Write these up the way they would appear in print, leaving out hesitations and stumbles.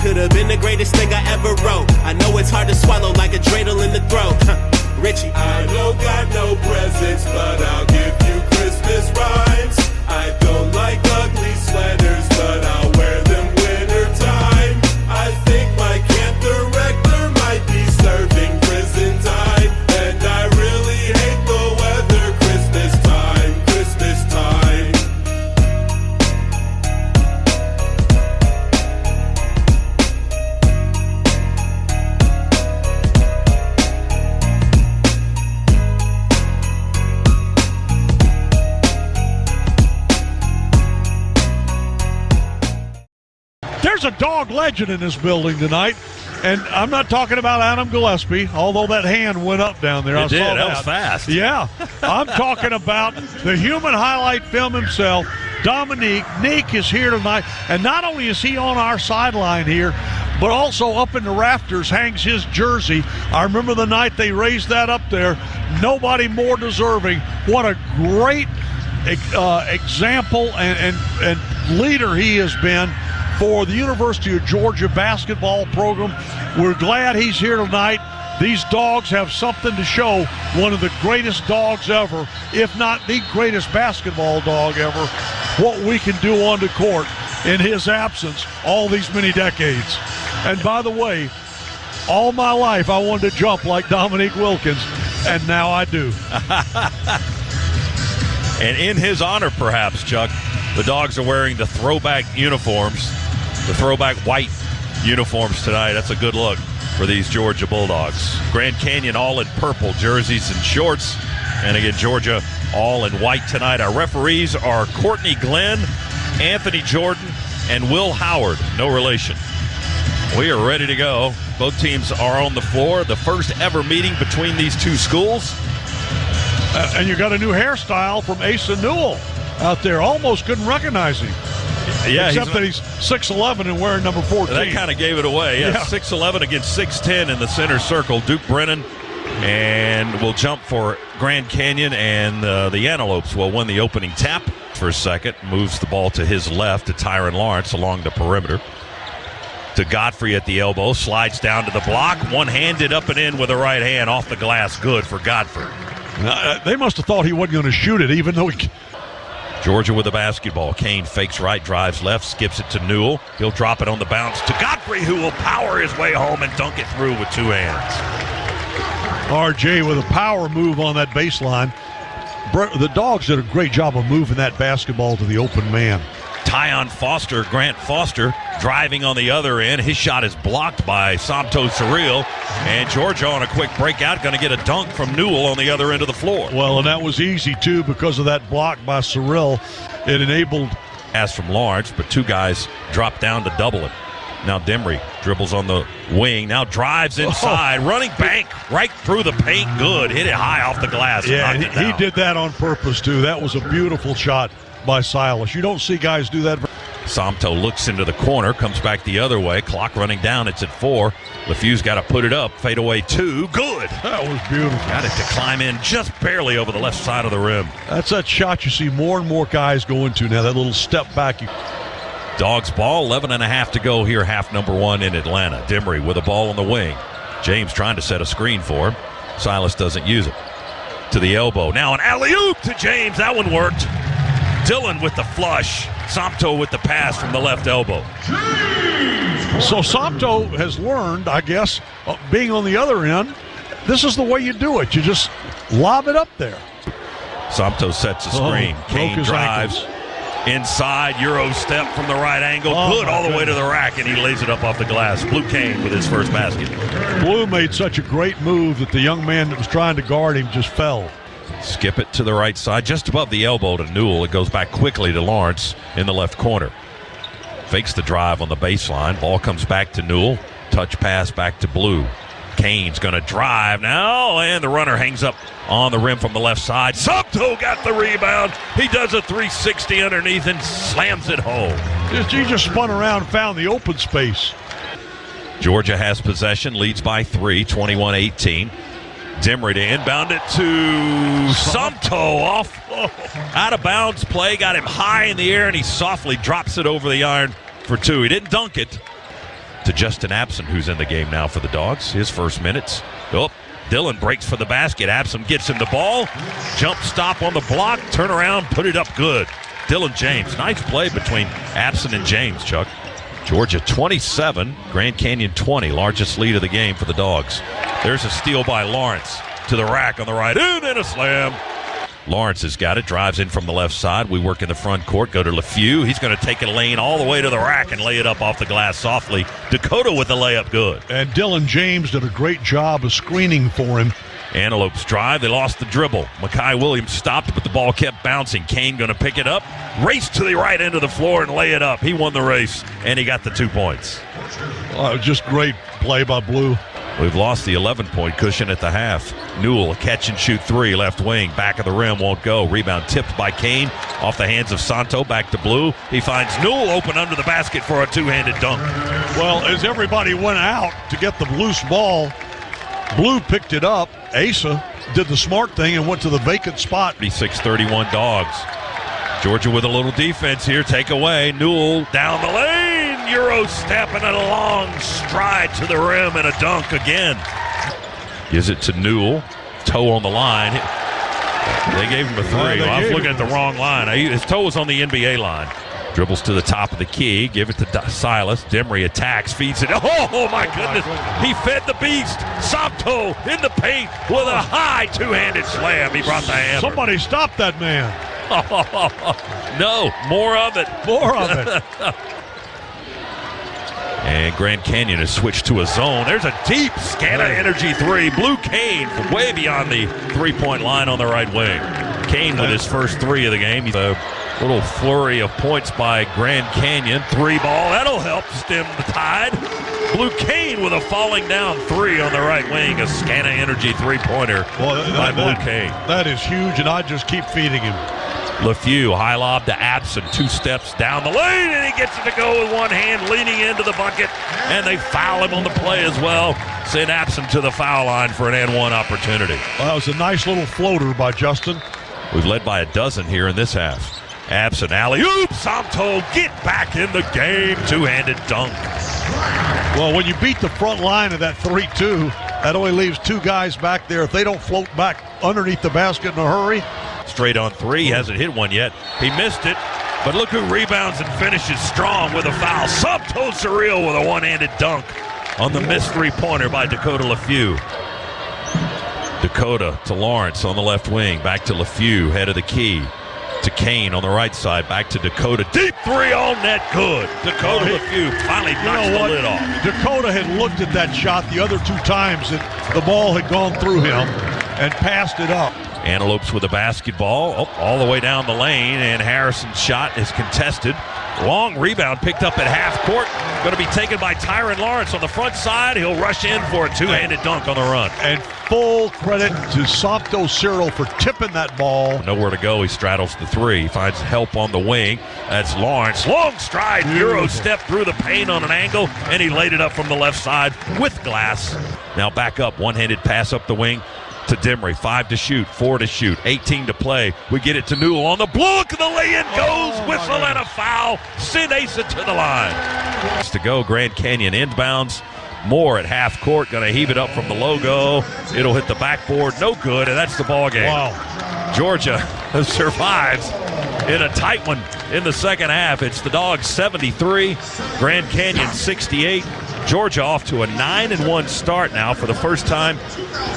could have been the greatest thing I ever wrote. I know it's hard to swallow like a dreidel in the throat. Richie. I don't got no presents, but I'll give you Christmas rhymes. I don't like ugly sweaters, but I'll wear them winter time. I think my camp director might be serving prison time, and I really hate the weather. Christmas time, Christmas time. There's a dog legend in this building tonight, and I'm not talking about Adam Gillespie, although that hand went up down there. It did. That was fast. Yeah. I'm talking about the human highlight film himself, Dominique. Nick is here tonight, and not only is he on our sideline here, but also up in the rafters hangs his jersey. I remember the night they raised that up there. Nobody more deserving. What a great example and leader he has been for the University of Georgia basketball program. We're glad he's here tonight. These dogs have something to show. One of the greatest dogs ever, if not the greatest basketball dog ever, what we can do on the court in his absence all these many decades. And by the way, all my life I wanted to jump like Dominique Wilkins, and now I do. And in his honor, perhaps, Chuck, the dogs are wearing the throwback uniforms, the throwback white uniforms tonight. That's a good look for these Georgia Bulldogs. Grand Canyon all in purple jerseys and shorts. And again, Georgia all in white tonight. Our referees are Courtney Glenn, Anthony Jordan, and Will Howard. No relation. We are ready to go. Both teams are on the floor. The first ever meeting between these two schools. And you got a new hairstyle from Asa Newell out there. Almost couldn't recognize him. Yeah, except that he's 6'11" and wearing number 14. That kind of gave it away. Yeah, 6'11" against 6'10" in the center circle. Duke Brennan, and we'll jump for Grand Canyon, and the Antelopes will win the opening tap for a second. Moves the ball to his left to Tyron Lawrence along the perimeter. To Godfrey at the elbow, slides down to the block, one-handed up and in with the right hand off the glass. Good for Godfrey. They must have thought he wasn't going to shoot it, even though he... Georgia with the basketball. Kane fakes right, drives left, skips it to Newell. He'll drop it on the bounce to Godfrey, who will power his way home and dunk it through with two hands. RJ with a power move on that baseline. The Dogs did a great job of moving that basketball to the open man. Tyon Foster, Grant Foster, driving on the other end. His shot is blocked by Samto Surreal. And Georgia on a quick breakout, going to get a dunk from Newell on the other end of the floor. Well, and that was easy, too, because of that block by Surreal. It enabled... Pass from Lawrence, but two guys drop down to double it. Now Demery dribbles on the wing, now drives inside, running bank right through the paint. Good, hit it high off the glass. Yeah, he did that on purpose, too. That was a beautiful shot by Silas. You don't see guys do that. Samto looks into the corner, comes back the other way. Clock running down. It's at 4. LeFew's got to put it up. Fade away 2. Good. That was beautiful. Got it to climb in just barely over the left side of the rim. That's that shot you see more and more guys go into now, that little step back. Dogs ball, 11.5 to go here, half number 1 in Atlanta. Demery with a ball on the wing. James trying to set a screen for him. Silas doesn't use it. To the elbow. Now an alley-oop to James. That one worked. Dillon with the flush. Samto with the pass from the left elbow. So Samto has learned, I guess, being on the other end, this is the way you do it. You just lob it up there. Samto sets a screen. Kane drives inside, Euro step from the right angle. Good all the way to the rack, and he lays it up off the glass. Blue Kane with his first basket. Blue made such a great move that the young man that was trying to guard him just fell. Skip it to the right side, just above the elbow to Newell. It goes back quickly to Lawrence in the left corner. Fakes the drive on the baseline. Ball comes back to Newell. Touch pass back to Blue. Kane's going to drive now, and the runner hangs up on the rim from the left side. Samto got the rebound. He does a 360 underneath and slams it home. He just spun around and found the open space. Georgia has possession, leads by 3, 21-18. Demery to inbound it to Samto off. Out of bounds play, got him high in the air, and he softly drops it over the iron for 2. He didn't dunk it. to Justin Abson, who's in the game now for the Dogs. His first minutes. Oh, Dillon breaks for the basket. Abson gets him the ball. Jump stop on the block. Turn around, put it up good. Dillon James. Nice play between Abson and James, Chuck. Georgia 27, Grand Canyon 20. Largest lead of the game for the Dogs. There's a steal by Lawrence to the rack on the right end and a slam. Lawrence has got it, drives in from the left side. We work in the front court, go to LeFew. He's going to take a lane all the way to the rack and lay it up off the glass softly. Dakota with the layup good. And Dillon James did a great job of screening for him. Antelopes drive. They lost the dribble. Makai Williams stopped, but the ball kept bouncing. Kane going to pick it up, race to the right end of the floor and lay it up. He won the race, and he got the 2 points. Just great play by Blue. We've lost the 11-point cushion at the half. Newell, a catch-and-shoot three, left wing. Back of the rim, won't go. Rebound tipped by Kane. Off the hands of Santo, back to Blue. He finds Newell open under the basket for a two-handed dunk. Well, as everybody went out to get the loose ball, Blue picked it up. Asa did the smart thing and went to the vacant spot. 36-31 Dogs. Georgia with a little defense here. Take away. Newell down the lane. Euro stepping it a long stride to the rim and a dunk again. Gives it to Newell. Toe on the line. They gave him a three. I was looking at the wrong line. His toe was on the NBA line. Dribbles to the top of the key. Give it to Silas. Demery attacks. Feeds it. Oh, my goodness. He fed the beast. Santo in the paint with a high two-handed slam. He brought the hammer. Somebody stop that man. No, more of it. More of it. And Grand Canyon has switched to a zone. There's a deep Scana energy three. Blue Kane from way beyond the three-point line on the right wing. Kane with his first three of the game. A little flurry of points by Grand Canyon. Three ball. That'll help stem the tide. Blue Kane with a falling down three on the right wing. A Scana energy three-pointer by Blue Kane. That is huge, and I just keep feeding him. LeFew, high lob to Abson, 2 steps down the lane, and he gets it to go with one hand, leaning into the bucket, and they foul him on the play as well. Send Abson to the foul line for an and one opportunity. Well, it was a nice little floater by Justin. We've led by a dozen here in this half. Abson, alley-oop, Santo, get back in the game, two-handed dunk. Well, when you beat the front line of that 3-2, that only leaves two guys back there. If they don't float back underneath the basket in a hurry. Straight on three, hasn't hit one yet. He missed it, but look who rebounds and finishes strong with a foul. Santo Surreal with a one-handed dunk on the missed three-pointer by Dakota LeFew. Dakota to Lawrence on the left wing, back to LeFew, head of the key. To Kane on the right side, back to Dakota. Deep three on net, good. Dakota LeFew finally knocks the lid off. Dakota had looked at that shot the other two times that the ball had gone through him and passed it up. Antelopes with a basketball all the way down the lane, and Harrison's shot is contested. Long rebound picked up at half court. Going to be taken by Tyron Lawrence on the front side. He'll rush in for a two-handed dunk on the run. And full credit to Santo Cyril for tipping that ball. Nowhere to go. He straddles the three. Finds help on the wing. That's Lawrence. Long stride. Euro step through the paint on an angle, and he laid it up from the left side with glass. Now back up. One-handed pass up the wing to Demery. 5 to shoot, 4 to shoot, 18 to play. We get it to Newell on the block. The lay-in goes. Whistle and a foul. Send Asa to the line. To go. Grand Canyon inbounds. Moore at half court. Going to heave it up from the logo. It'll hit the backboard. No good, and that's the ball game. Wow. Georgia survives in a tight one in the second half. It's the Dogs 73, Grand Canyon 68. Georgia off to a 9-1 start now for the first time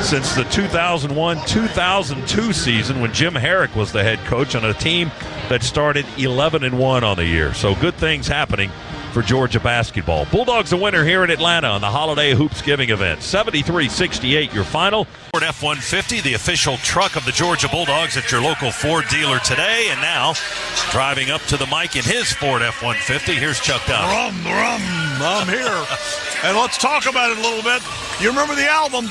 since the 2001-2002 season when Jim Herrick was the head coach on a team that started 11-1 on the year. So good things happening for Georgia basketball. Bulldogs a winner here in Atlanta on the Holiday Hoops Giving event. 73-68 your final. Ford F-150, the official truck of the Georgia Bulldogs at your local Ford dealer today. And now driving up to the mic in his Ford F-150, here's Chuck Down. I'm here. And let's talk about it a little bit. You remember the album,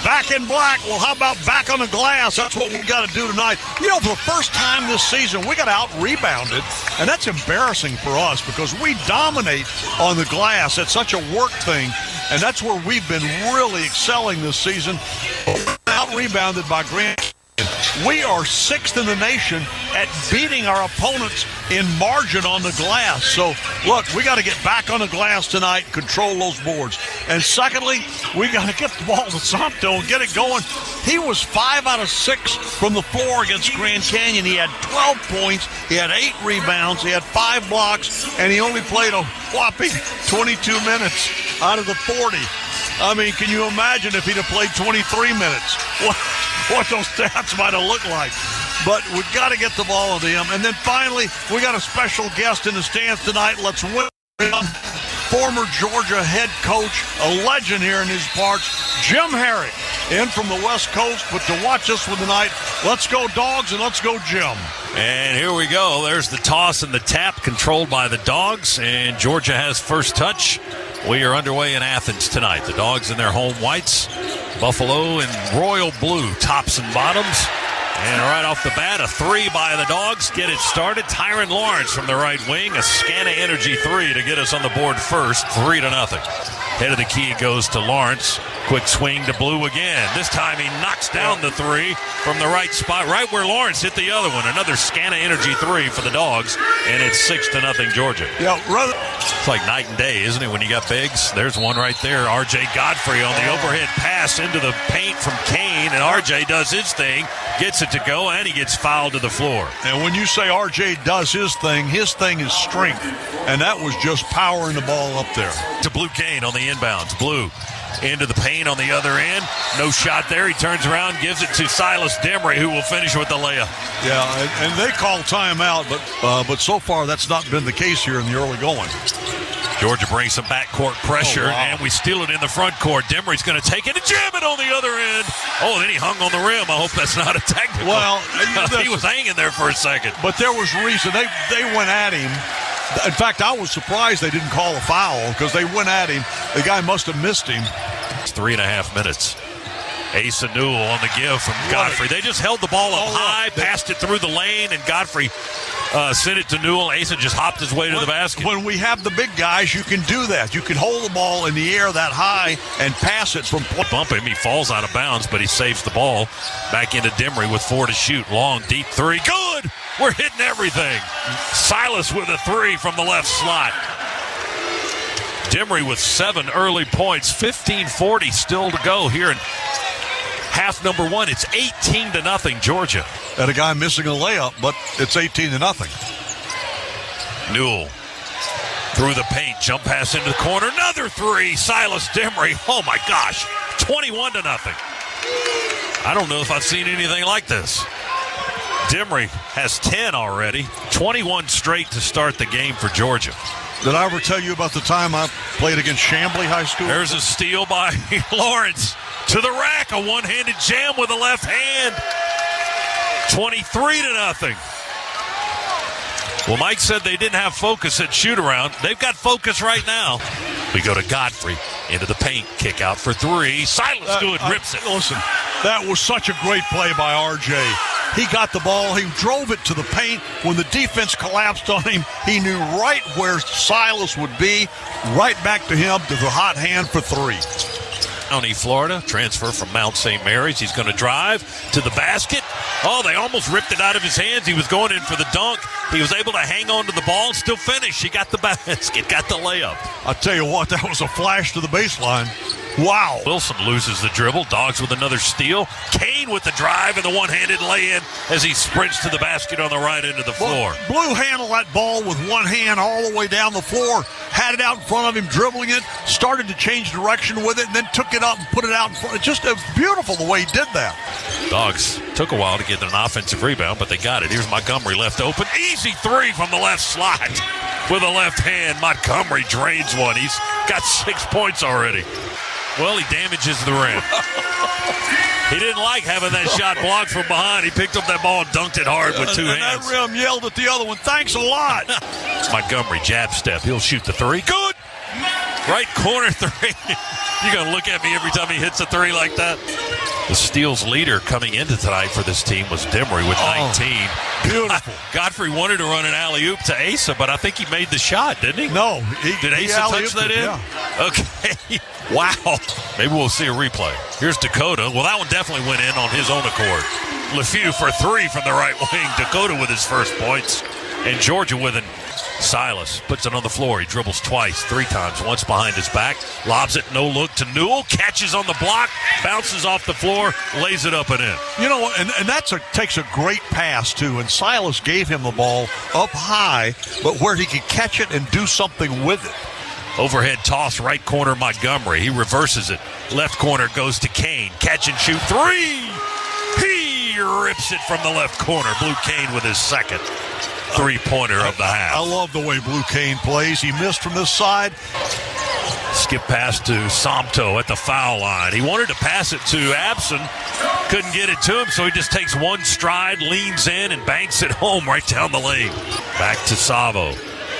Back in Black? Well, how about Back on the Glass? That's what we got to do tonight. You know, for the first time this season, we got out-rebounded, and that's embarrassing for us because we dominate on the glass. It's such a work thing, and that's where we've been really excelling this season. Out-rebounded by Grant. we are 6th in the nation at beating our opponents in margin on the glass. So, look, we got to get back on the glass tonight, control those boards. And secondly, we got to get the ball to Santo and get it going. He was 5 out of 6 from the floor against Grand Canyon. He had 12 points. He had 8 rebounds. He had 5 blocks, and he only played a whopping 22 minutes out of the 40. I mean, can you imagine if he'd have played 23 minutes? What those stats might have looked like. But we've got to get the ball into him. And then finally, we got a special guest in the stands tonight. Let's win him. Former Georgia head coach, a legend here in these parts, Jim Herrick, in from the West Coast. But to watch us with tonight, let's go Dogs and let's go Jim. And here we go. There's the toss and the tap controlled by the Dogs, and Georgia has first touch. We are underway in Athens tonight. The Dogs in their home whites, Buffalo in royal blue, tops and bottoms. And right off the bat, a 3 by the Dogs. Get it started. Tyron Lawrence from the right wing. A Scana Energy 3 to get us on the board first. 3-0. Head of the key goes to Lawrence. Quick swing to Blue again. This time he knocks down the 3 from the right spot, right where Lawrence hit the other one. Another Scana Energy 3 for the Dogs, and it's 6-0 Georgia. Yeah, rather. It's like night and day, isn't it, when you got bigs? There's one right there. R.J. Godfrey on the overhead pass into the paint from Kane, and R.J. does his thing, gets it to go, and he gets fouled to the floor. And when you say R.J. does his thing is strength, and that was just powering the ball up there. To Blue Kane on the inbounds. Blue into the paint on the other end. No shot there. He turns around, gives it to Silas Demery, who will finish with the layup. Yeah, and they call timeout, but so far that's not been the case here in the early going. Georgia brings some backcourt pressure, and we steal it in the front court. Demery's going to take it and jam it on the other end. Oh, then he hung on the rim. I hope that's not a technical. Well, he was hanging there for a second. But there was reason. They went at him. In fact, I was surprised they didn't call a foul because they went at him. The guy must have missed him. It's 3.5 minutes. Asa Newell on the give from Godfrey. They just held the ball up high, passed it through the lane, and Godfrey sent it to Newell. Asa just hopped his way to the basket. When we have the big guys, you can do that. You can hold the ball in the air that high and pass it from point. Bump him. He falls out of bounds, but he saves the ball. Back into Demery with 4 to shoot. Long, deep 3. Good! We're hitting everything. Silas with a 3 from the left slot. Demery with 7 early points. 15:40 still to go here in half number 1. It's 18-0 Georgia. And a guy missing a layup, but it's 18-0. Newell through the paint, jump pass into the corner, another 3. Silas Demery. Oh my gosh, 21-0. I don't know if I've seen anything like this. Demery has 10 already, 21 straight to start the game for Georgia. Did I ever tell you about the time I played against Chamblee High School? There's a steal by Lawrence to the rack, a one-handed jam with the left hand. 23-0. Well, Mike said they didn't have focus at shoot-around. They've got focus right now. We go to Godfrey into the paint, kick out for 3. Silas good, rips it. Listen, that was such a great play by R.J. He got the ball. He drove it to the paint. When the defense collapsed on him, he knew right where Silas would be, right back to him to the hot hand for 3. County, Florida, transfer from Mount St. Mary's. He's going to drive to the basket. Oh, they almost ripped it out of his hands. He was going in for the dunk. He was able to hang on to the ball, still finish. He got the basket, got the layup. I'll tell you what, that was a flash to the baseline. Wow. Wilson loses the dribble. Dogs with another steal. Kane with the drive and the one-handed lay-in as he sprints to the basket on the right end of the floor. Blue handled that ball with one hand all the way down the floor, had it out in front of him, dribbling it, started to change direction with it, and then took it up and put it out in front. It's just beautiful the way he did that. Dogs took a while to get an offensive rebound, but they got it. Here's Montgomery left open. Easy 3 from the left slot with a left hand. Montgomery drains one. He's got 6 points already. Well, he damages the rim. He didn't like having that shot blocked from behind. He picked up that ball and dunked it hard with 2 hands. And that rim yelled at the other one, thanks a lot. Montgomery, jab step. He'll shoot the 3. Good! Right corner three. You're going to look at me every time he hits a three like that? The steals leader coming into tonight for this team was Demery with 19. Beautiful. Godfrey wanted to run an alley-oop to Asa, but I think he made the shot, didn't he? No. Did Asa touch that in? Yeah. Okay. Wow. Maybe we'll see a replay. Here's Dakota. Well, that one definitely went in on his own accord. LeFew for three from the right wing. Dakota with his first points. And Georgia with an. Silas puts it on the floor. He dribbles twice, 3 times, once behind his back. Lobs it, no look to Newell. Catches on the block, bounces off the floor, lays it up and in. You know, and that takes a great pass, too. And Silas gave him the ball up high, but where he could catch it and do something with it. Overhead toss, right corner Montgomery. He reverses it. Left corner goes to Kane. Catch and shoot 3. He rips it from the left corner. Blue Kane with his second three-pointer of the half. I love the way Blue Kane plays. He missed from this side. Skip pass to Somto at the foul line. He wanted to pass it to Abson. Couldn't get it to him, so he just takes one stride, leans in, and banks it home right down the lane. Back to Savo.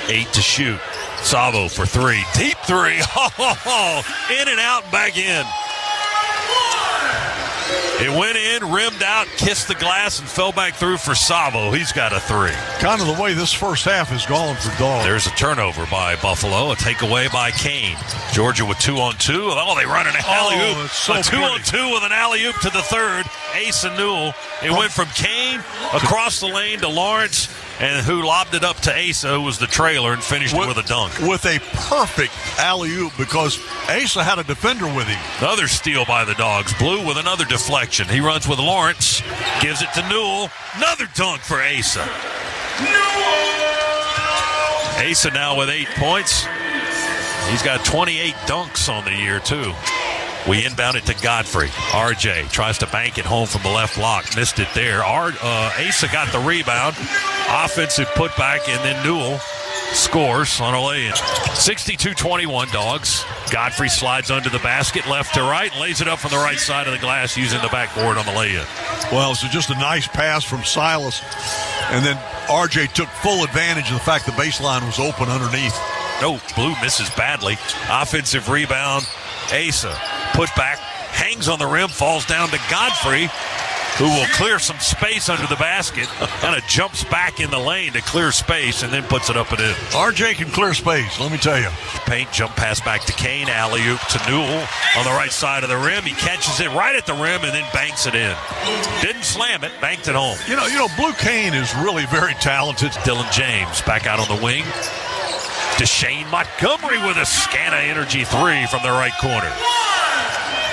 8 to shoot. Savo for 3. Deep 3. In and out, back in. It went in, rimmed out, kissed the glass, and fell back through for Savo. He's got a 3. Kind of the way this first half has gone for Dogs. There's a turnover by Buffalo, a takeaway by Kane. Georgia with 2-on-2. Oh, they run an alley-oop. So a 2-on-2 with an alley-oop to the third. Asa Newell. It went from Kane across the lane to Lawrence, and who lobbed it up to Asa, who was the trailer, and finished with a dunk. With a perfect alley-oop because Asa had a defender with him. Another steal by the Dogs. Blue with another deflection. He runs with Lawrence, gives it to Newell. Another dunk for Asa. Asa now with 8 points. He's got 28 dunks on the year, too. We inbound it to Godfrey. RJ tries to bank it home from the left block. Missed it there. Asa got the rebound. Offensive putback, and then Newell scores on a lay-in. 62-21 Dogs. Godfrey slides under the basket, left to right, and lays it up from the right side of the glass using the backboard on the lay-in. Well, so just a nice pass from Silas. And then RJ took full advantage of the fact the baseline was open underneath. No, Blue misses badly. Offensive rebound. Asa put back, hangs on the rim, falls down to Godfrey, who will clear some space under the basket, kind of jumps back in the lane to clear space, and then puts it up and in. RJ can clear space, let me tell you. Paint, jump pass back to Kane, alley-oop to Newell on the right side of the rim. He catches it right at the rim and then banks it in. Didn't slam it, banked it home. You know, Blue Kane is really very talented. Dylan James back out on the wing. Deshane Montgomery with a Scana Energy 3 from the right corner.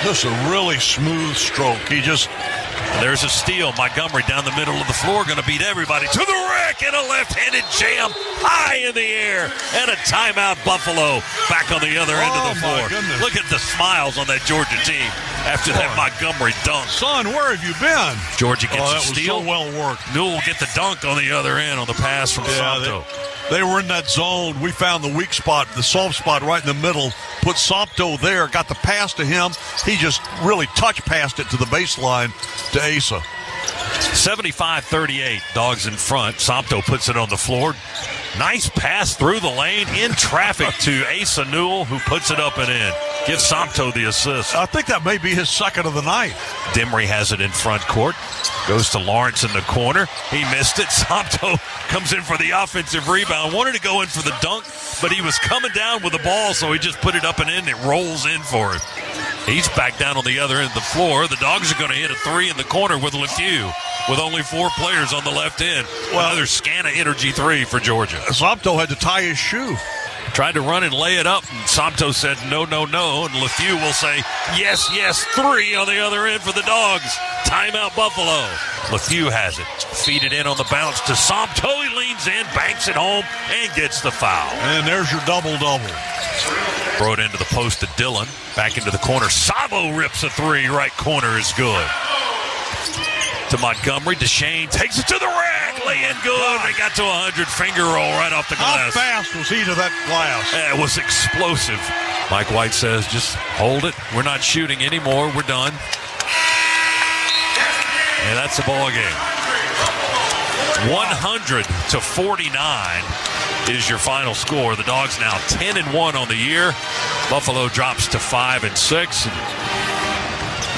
Just a really smooth stroke. There's a steal. Montgomery down the middle of the floor, going to beat everybody to the rack, and a left-handed jam high in the air, and a timeout. Buffalo back on the other end of the floor. Goodness. Look at the smiles on that Georgia team after that Montgomery dunk. Son, where have you been? Georgia gets a steal. That was so well worked. Newell will get the dunk on the other end on the pass from Somto. They were in that zone. We found the weak spot, the soft spot right in the middle. Put Somto there, got the pass to him. He just really touch passed it to the baseline to Asa. 75-38, Dogs in front. Somto puts it on the floor. Nice pass through the lane in traffic to Asa Newell, who puts it up and in. Gives Somto the assist. I think that may be his second of the night. Demery has it in front court. Goes to Lawrence in the corner. He missed it. Somto comes in for the offensive rebound. Wanted to go in for the dunk, but he was coming down with the ball, so he just put it up and in. It rolls in for him. He's back down on the other end of the floor. The Dogs are going to hit a 3 in the corner with LeFew, with only 4 players on the left end. Another Scana Energy 3 for Georgia. Somto had to tie his shoe. Tried to run and lay it up, and Somto said no, no, no, and LeFew will say yes, yes, 3 on the other end for the Dogs. Timeout Buffalo. LeFew has it. Feed it in on the bounce to Somto. He leans in, banks it home, and gets the foul. And there's your double-double. Throw it into the post to Dillon. Back into the corner. Savo rips a 3. Right corner is good. To Montgomery. Deshane takes it to the rack. Lay in good. They got to 100. Finger roll right off the glass. How fast was he to that glass? It was explosive. Mike White says, just hold it. We're not shooting anymore. We're done. And that's the ball game. 100-49 is your final score. The Dogs now 10-1 on the year. Buffalo drops to 5 and 6.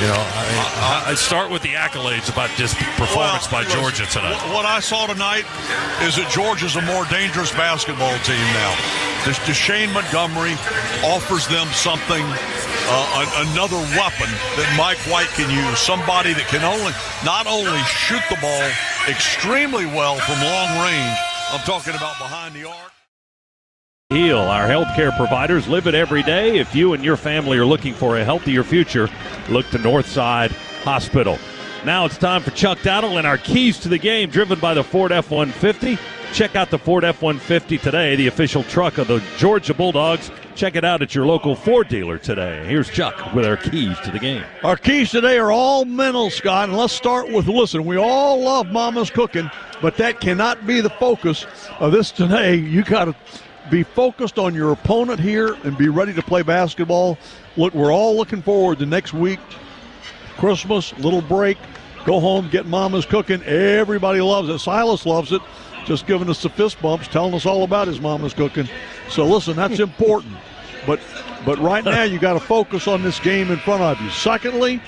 I start with the accolades about this performance by Georgia tonight. What I saw tonight is that Georgia's a more dangerous basketball team now. Deshane Montgomery offers them something, another weapon that Mike White can use. Somebody that can not only shoot the ball extremely well from long range, I'm talking about behind the arc. Heal, our healthcare providers live it every day. If you and your family are looking for a healthier future, look to Northside Hospital. Now it's time for Chuck Dowdle and our keys to the game, driven by the Ford F-150. Check out the Ford F-150 today, the official truck of the Georgia Bulldogs. Check it out at your local Ford dealer today. Here's Chuck with our keys to the game. Our keys today are all mental, Scott, and let's start with, listen, we all love Mama's cooking, but that cannot be the focus of this today. You got to be focused on your opponent here and be ready to play basketball. Look, we're all looking forward to next week, Christmas, little break, go home, get Mama's cooking. Everybody loves it. Silas loves it, just giving us the fist bumps, telling us all about his Mama's cooking. So listen, that's important. But right now you got to focus on this game in front of you. Secondly,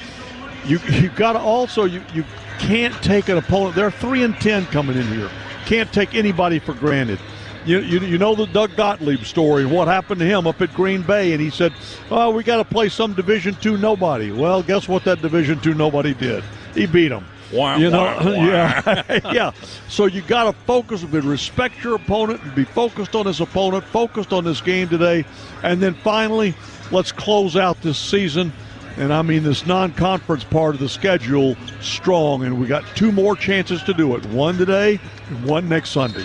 you got to also, you can't take an opponent. They're 3-10 coming in here. Can't take anybody for granted. You know the Doug Gottlieb story, what happened to him up at Green Bay, and he said, oh, we got to play some Division II nobody. Well, guess what that Division II nobody did? He beat them. Yeah. So you got to focus, respect your opponent, and be focused on his opponent, focused on this game today. And then finally, let's close out this season, and I mean this non-conference part of the schedule, strong. And we got 2 more chances to do it, one today and one next Sunday.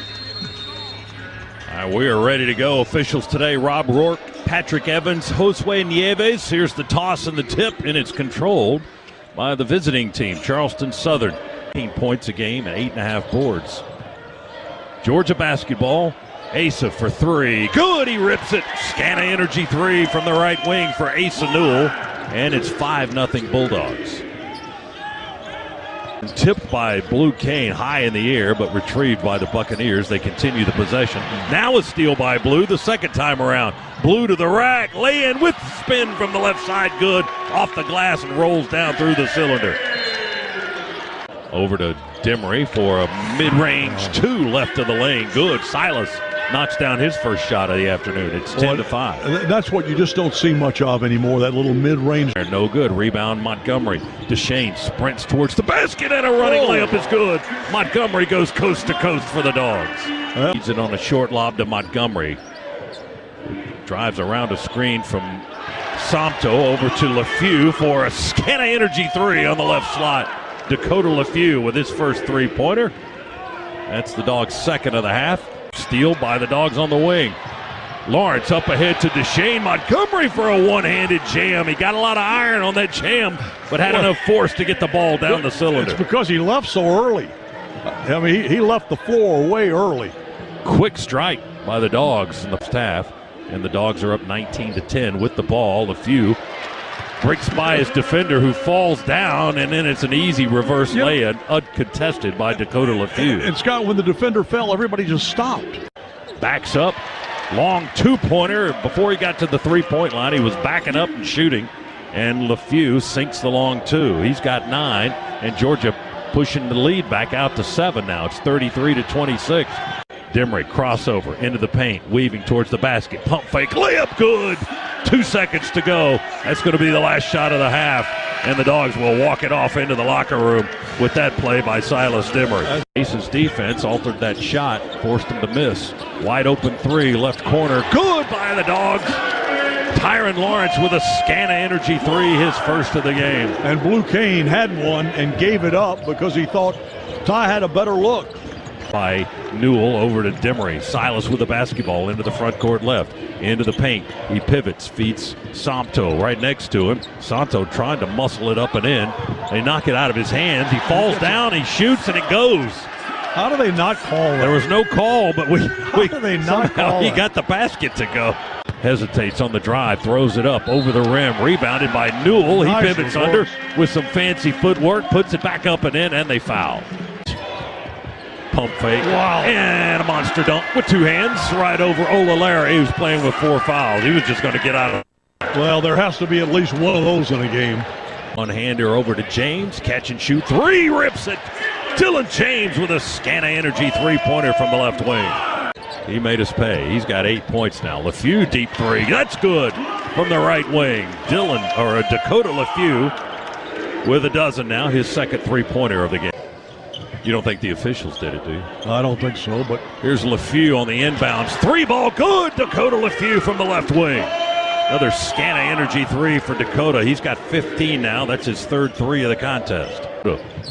We are ready to go. Officials today, Rob Rourke, Patrick Evans, Josue Nieves. Here's the toss and the tip, and it's controlled by the visiting team, Charleston Southern. 18 points a game and 8.5 boards. Georgia basketball, Asa for 3. Good, he rips it. Scana Energy 3 from the right wing for Asa Newell, and it's 5-0 Bulldogs. Tipped by Blue Cane high in the air, but retrieved by the Buccaneers. They continue the possession. Now a steal by Blue the second time around. Blue to the rack, lay in with spin from the left side, good. Off the glass and rolls down through the cylinder. Over to Demery for a mid-range 2 left of the lane. Good. Silas knocks down his first shot of the afternoon. It's 10-5. That's what you just don't see much of anymore, that little mid-range. No good. Rebound Montgomery. Deshane sprints towards the basket, and a running layup is good. Montgomery goes coast to coast for the Dogs. Leads it on a short lob to Montgomery. Drives around a screen from Somto over to LeFew for a Scana Energy 3 on the left slot. Dakota LeFew with his first 3-pointer. That's the Dogs' second of the half. Steal by the Dogs on the wing. Lawrence up ahead to Deshane Montgomery for a one-handed jam. He got a lot of iron on that jam, but had enough force to get the ball down the cylinder. It's because he left so early. I mean, he left the floor way early. Quick strike by the Dogs in the first half, and the Dogs are up 19-10 with the ball. LeFew breaks by his defender, who falls down, and then it's an easy reverse lay-in, uncontested by Dakota LeFew. And Scott, when the defender fell, everybody just stopped. Backs up, long 2-pointer. Before he got to the 3-point line, he was backing up and shooting, and LeFew sinks the long 2. He's got 9, and Georgia pushing the lead back out to 7 now. It's 33-26. Demery crossover into the paint, weaving towards the basket. Pump fake, layup, good. 2 seconds to go. That's going to be the last shot of the half, and the Dogs will walk it off into the locker room with that play by Silas Demery. Ace's defense altered that shot, forced him to miss. Wide open 3, left corner, good by the Dogs. Tyron Lawrence with a Scana Energy 3, his first of the game. And Blue Cane had one and gave it up because he thought Ty had a better look. By Newell over to Demery. Silas with the basketball into the front court left. Into the paint. He pivots, feeds Somto right next to him. Somto trying to muscle it up and in. They knock it out of his hands. He falls down, he shoots, and it goes. How do they not call that? There was no call, but How do they not call he that? got the basket to go. Hesitates on the drive, throws it up over the rim, rebounded by Newell. He pivots under with some fancy footwork, puts it back up and in, and they foul. Pump fake. Wow. And a monster dunk with 2 hands right over Olalari, who's playing with 4 fouls. He was just going to get out of Well, there has to be at least one of those in a game. One-hander over to James. Catch and shoot. Three, rips it. Dylan James with a Scana Energy three-pointer from the left wing. He made us pay. He's got 8 points now. LeFew, deep three. That's good from the right wing. Dakota LeFew with a dozen now. His second three-pointer of the game. You don't think the officials did it, do you? I don't think so, but here's LeFew on the inbounds. Three ball, good. Dakota LeFew from the left wing. Another Scana Energy three for Dakota. He's got 15 now. That's his third three of the contest.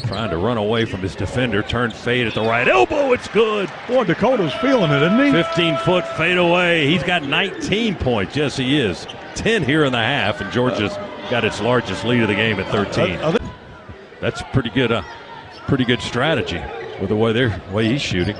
Trying to run away from his defender. Turn fade at the right elbow. It's good. Boy, Dakota's feeling it, isn't he? 15-foot fade away. He's got 19 points. Yes, he is. 10 here in the half, and Georgia's got its largest lead of the game at 13. That's pretty good strategy with the way he's shooting.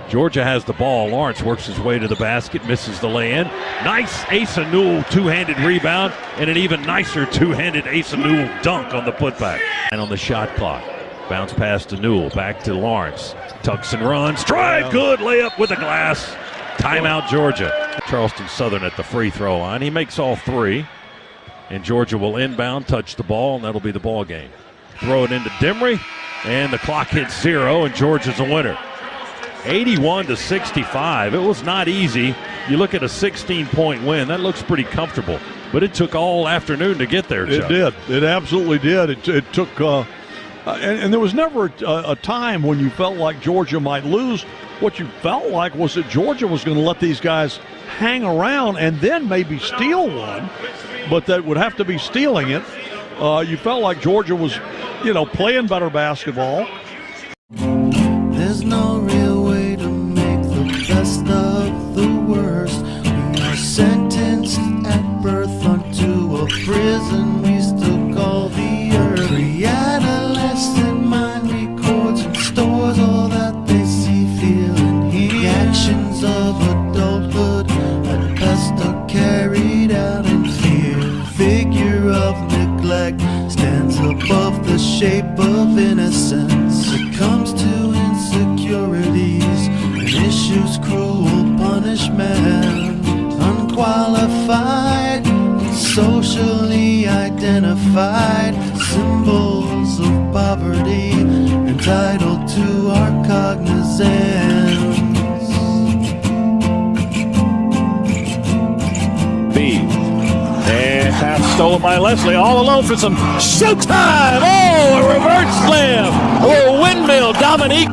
Georgia has the ball. Lawrence works his way to the basket, misses the lay-in. Nice Asa Newell two-handed rebound, and an even nicer two-handed Asa Newell dunk on the putback. And on the shot clock, bounce pass to Newell, back to Lawrence. Tucks and runs, drive, good layup with the glass. Timeout, Georgia. Charleston Southern at the free throw line. He makes all three, and Georgia will inbound, touch the ball, and that'll be the ball game. Throw it into Dimry, and the clock hits 0, and Georgia's a winner. 81-65. It was not easy. You look at a 16-point win. That looks pretty comfortable. But it took all afternoon to get there, Chuck. It did. It absolutely did. It took and there was never a time when you felt like Georgia might lose. What you felt like was that Georgia was going to let these guys hang around and then maybe steal one, but that would have to be stealing it. You felt like Georgia was, playing better basketball. There's no real way to make the best of the worst. We are sentenced at birth unto a prison we still call the earth. Pre-adolescent mind records and stores all that they see, feel, and hear. The actions of adulthood at best are carried out in fear. Figure of neglect stands above the shape of innocence. It comes to insecurities and issues cruel punishment. Unqualified, socially identified symbols of poverty entitled to our cognizance. And pass stolen by Leslie, all alone for some showtime. Oh, a reverse slam. Oh, a windmill. Dominique